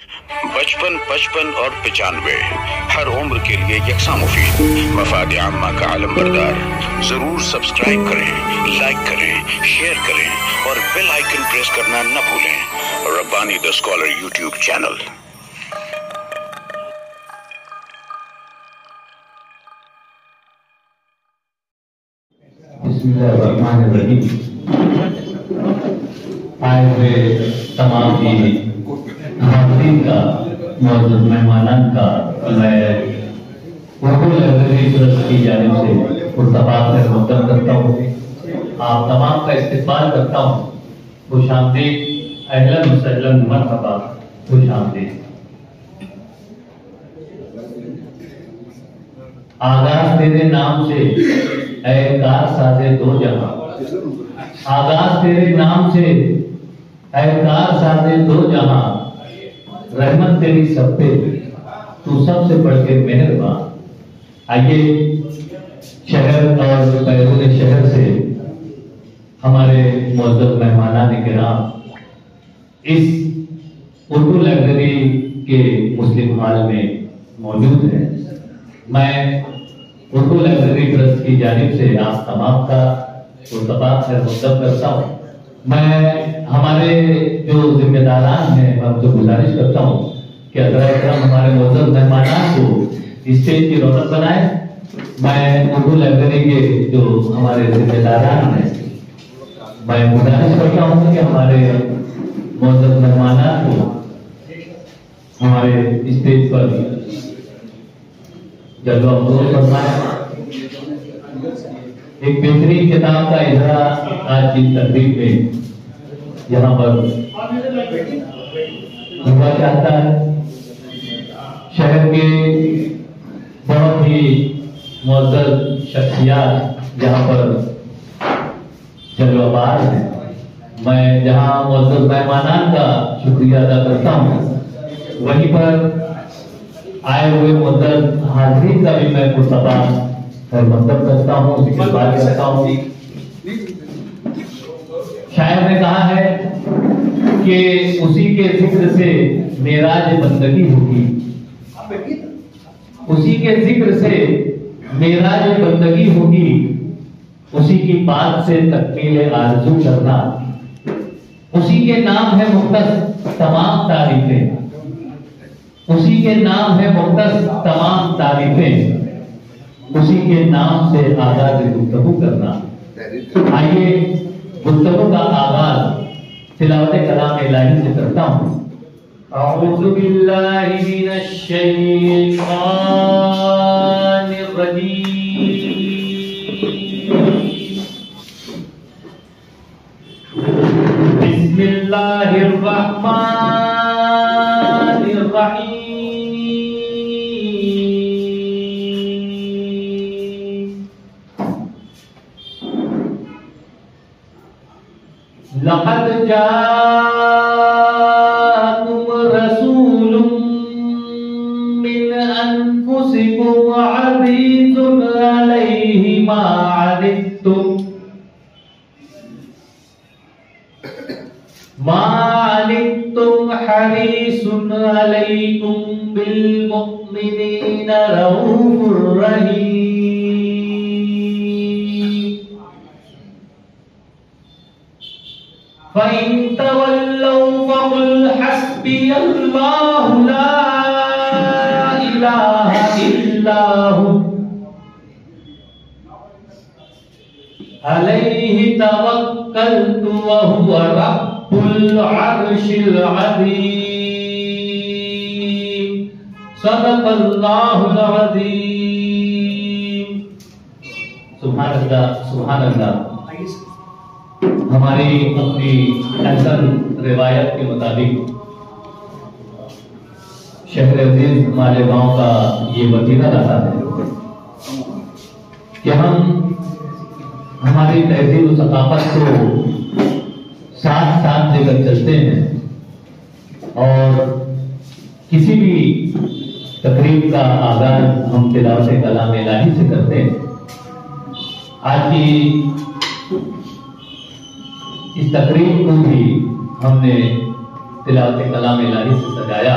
55, 55 اور 95 ہر عمر کے لیے یکساں مفید۔ مفاد عامہ کا علم بردار، ضرور سبسکرائب کریں، لائک کریں، شیئر کریں اور بیل آئیکن پریس کرنا نہ بھولیں۔ ربانی دا اسکالر یوٹیوب چینل۔ بسم اللہ الرحمن الرحیم۔ آئے ہوئے تمام ہی حاضرین کا، معزز مہمانان کا میں اردو لائبریری ٹرسٹ کی جانب سے مرتبہ مقدم کرتا ہوں، آپ تمام کا استقبال کرتا ہوں۔ خوش آمدید، اہلاً وسہلاً، مرحبا، خوش آمدید۔ آغاز تیرے نام سے اے کار سازے دو جہاں، آغاز تیرے نام سے اے کار سازے دو جہاں، رحمت تیری سب پہ، تو سب سے بڑھ کے مہربان۔ آئیے شہر اور بیرون شہر سے ہمارے معزز مہمانان کرام اس اردو لائبریری کے مسلم ہال میں موجود ہیں۔ میں اردو لائبریری ٹرسٹ کی جانب سے آپ تمام کا مرتبہ خیر مقدم کرتا ہوں۔ میں ہمارے جو ذمہ داران ہیں میں ان سے گزارش کرتا ہوں کہ حضرات کرام ہمارے معزز مہمانان کو اسٹیج کی رونق بنائیں۔ میں اردو لائبریری کے جو ہمارے ذمہ داران ہیں میں گزارش کرتا ہوں کہ ہمارے معزز مہمانان کو ہمارے اسٹیج پر جلوہ افروز فرمائیں۔ ایک بہترین کتاب کا اظہار آج کی تقریب میں یہاں پر ہوا چاہتا ہے۔ شہر کے بہت ہی معزز شخصیات یہاں پر جلوہ باز ہیں۔ میں جہاں معزز مہمانان کا شکریہ ادا کرتا ہوں، وہیں پر آئے ہوئے معزز حاضرین کا بھی میں مرتبہ خیر مقدم کرتا ہوں، استقبال کرتا ہوں۔ شاعر نے کہا ہے کہ اسی کے ذکر سے معراج بندگی ہوگی، اسی کے ذکر سے معراج بندگی ہوگی، اسی کی بات سے تکمیل آرزو کرنا، اسی کے نام ہے مختص تمام تعریفیں، اسی کے نام ہے مختص تمام تعریفیں، اسی کے نام سے آغاز گفتگو کرنا۔ آئیے گفتگو کا آغاز تلاوت کلام الہی سے کرتا ہوں۔ اعوذ باللہ من الشیطان الرجیم، بسم اللہ الرحمن الرحیم۔ لقد جاءكم رسول من أنفسكم عزيز عليه ما عنتم حريص عليكم بالمؤمنين رؤوف رحيم فإن تولوا فقل حسبي الله لا إله إلا هو عليه توكلت وهو رب العرش العظيم صدق الله العظيم۔ سبحان اللہ، سبحان اللہ۔ ہماری اپنی احسن روایت کے مطابق شہر عزیز مالیگاؤں کا یہ وتیرہ رہا ہے کہ ہم ہماری تہذیب و ثقافت کو ساتھ ساتھ لے کر چلتے ہیں اور کسی بھی تقریب کا آغاز ہم تلاوت کلام الہی سے کرتے ہیں۔ آج کی اس تقریب کو بھی ہم نے تلاوت کلام الہی سے سجایا۔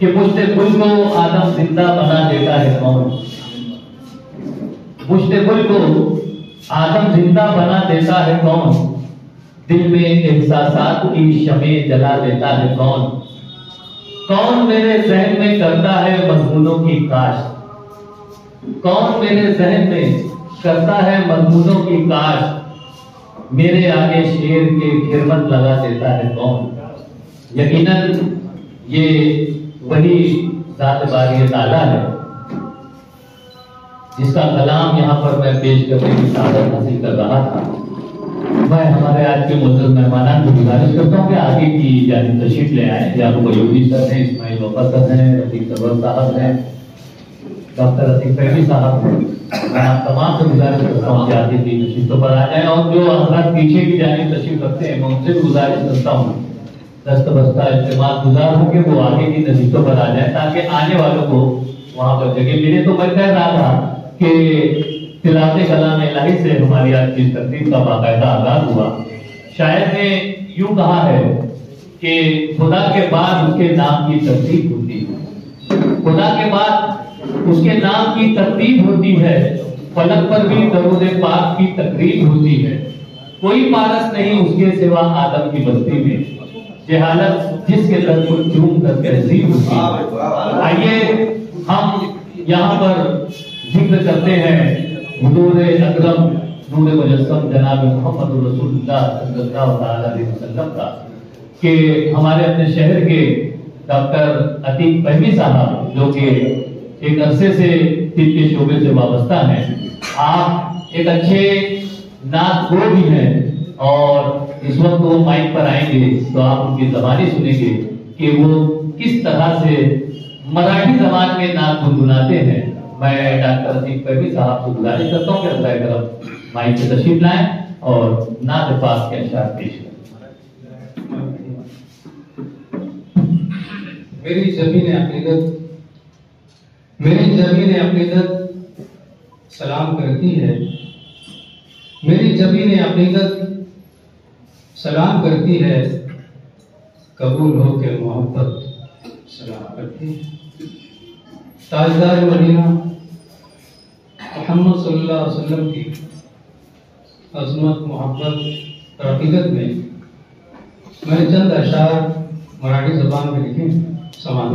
کہ مشت گل کو آدم زندہ بنا دیتا ہے کون؟ مشت گل کو آدم زندہ بنا دیتا ہے کون؟ دل میں احساسات کی شمع جلا دیتا ہے کون؟ کون میرے ذہن میں کرتا ہے مضمونوں کی کاشت؟ کون میرے ذہن میں کرتا ہے مضمونوں کی کاشت؟ میرے آگے شعر کے خرمت لگا دیتا ہے کون؟ یقیناً یہ وہی ذات باری تعالیٰ ہے جس کا کلام یہاں پر میں پیش کرنے کی سعادت حاصل کر رہا تھا۔ میں ہمارے آج کے معزز مہمانان کو گزارش کرتا ہوں کہ آگے کی جانب تشریف لے آئیں۔ یعقوب ایوبی سر ہیں، اسماعیل وفا سر ہیں، رفیق سرور صاحب ہیں، ڈاکٹر رفیق فہمی صاحب ہیں۔ میں آپ تمام سے گزارش کرتا ہوں کہ آگے کی نشستوں پر آ جائیں، اور جو حضرات پیچھے کی جانب تشریف رکھتے ہیں میں ان سے بھی گزارش کرتا ہوں دست بستہ اجتماع گزار ہوں کہ وہ آگے کی نشستوں پر آ جائیں تاکہ آنے والوں کو وہاں پر جگہ ملے۔ تو میں کہہ رہا تھا کہ تلاوت کلام الہی سے ہماری آج کی تقریب کا باقاعدہ آغاز ہوا۔ شاعر نے یوں کہا ہے کہ خدا کے بعد اس کے نام کی ترتیب ہوتی ہے، خدا کے بعد اس کے نام کی ترتیب ہوتی ہے، فلک پر بھی درود پاک کی تقریب ہوتی ہے، کوئی پارس نہیں اس کے سوا آدم کی بستی میں، جہالت جس کے در کو چوم کر تہذیب ہوتی ہے۔ آئیے ہم یہاں پر ذکر کرتے ہیں حضور اکرم نور مجسم جناب محمد رسول اللہ صلی اللہ علیہ وسلم کا، کہ ہمارے اپنے شہر کے ڈاکٹر عتیق فہمی صاحب جو کہ ایک عرصے سے طب کے شعبے سے وابستہ ہیں، آپ ایک اچھے نعت گو بھی ہیں، اور اس وقت وہ مائک پر آئیں گے تو آپ ان کی زبانی سنیں گے کہ وہ کس طرح سے مراٹھی زبان میں نعت گنگناتے ہیں۔ میں ڈاکٹر عتیق فہمی صاحب سے گزارش کرتا ہوں کہ اللہ کرم مائک سے تشریف لائیں اور نعت پاک کے اشعار پیش کریں۔ میری زمین عقیدت سلام کرتی ہے، میری زمین عقیدت سلام کرتی ہے، قبول ہو کے محبت سلام کرتی ہے۔ تاجدار مدینہ محمد صلی اللہ علیہ وسلم کی عظمت، محبت اور عقیدت میں میں نے چند اشعار مراٹھی زبان میں لکھے، سماعت۔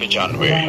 95